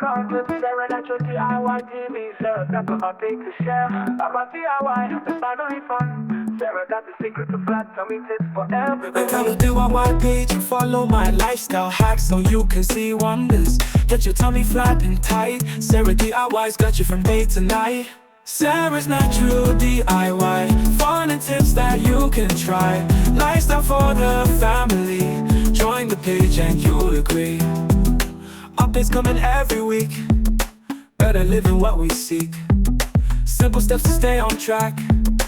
Welcome to the Sarah Natural DIY TV. Sarah got the update to share about DIY, the family fun. Sarah got the secret to flat tummy tips for everyone. Click on the DIY page and follow my lifestyle hacks so you can see wonders. Get your tummy flat and tight. Sarah DIY's got you from day to night. Sarah's Natural DIY, fun and tips that you can try. Lifestyle for the family. Join the page and you'll agree. Updates coming every week. Better living what we seek. Simple steps to stay on track.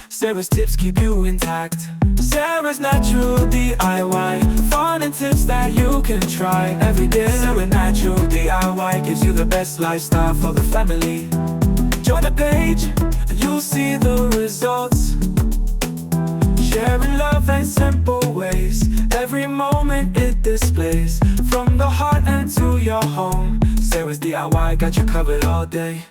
Sarah's tips keep you intact. Sarah's Natural DIY, fun and tips that you can try every day. Sarah Natural DIY gives you the best lifestyle for the family. Join the page and you'll see the results. Sharing love and simple ways. Every moment it displays. From the heart and to your home. Sarah's DIY got you covered all day.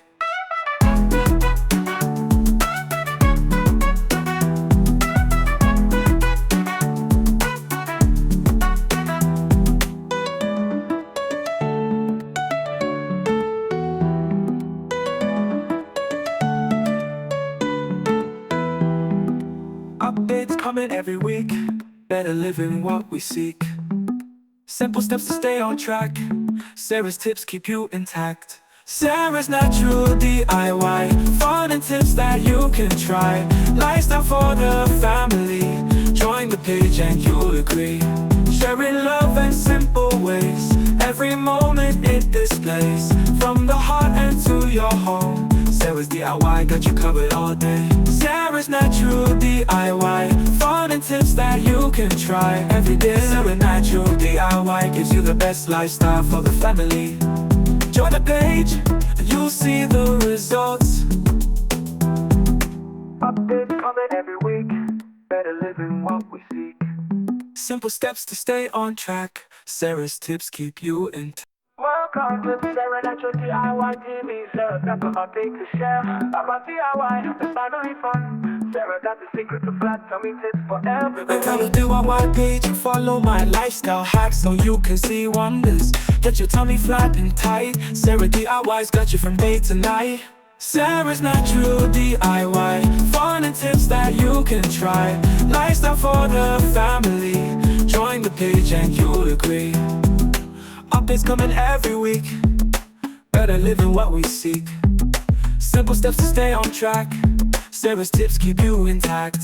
Updates coming every week. Better living what we seek. Simple steps to stay on track. Sarah's tips keep you intact. Sarah's Natural DIY, fun and tips that you can try. Lifestyle for the family. Join the page and you'll agree. Sharing love and simple ways. Every moment it displays. From the heart and to your home. Sarah's DIY got you covered all day. Sarah's Natural DIY, fun and tips that you can try every day. Sarah Natural DIY gives you the best lifestyle for the family. Join the page and you'll see the results. Updates coming every week. Better living what we seek. Simple steps to stay on track. Sarah's tips keep you intact. Welcome to the Sarah Natural DIY TV. Sarah got the update to share about DIY, the family fun. Sarah got the secret to flat tummy tips for everyone. Click on the DIY page and follow my lifestyle hacks so you can see wonders. Get your tummy flat and tight. Sarah DIY's got you from day to night. Sarah's Natural DIY, fun and tips that you can try. Lifestyle for the family. Join the page and you'll agree. Updates coming every week. Better living what we seek. Simple steps to stay on track. Sarah's tips keep you intact.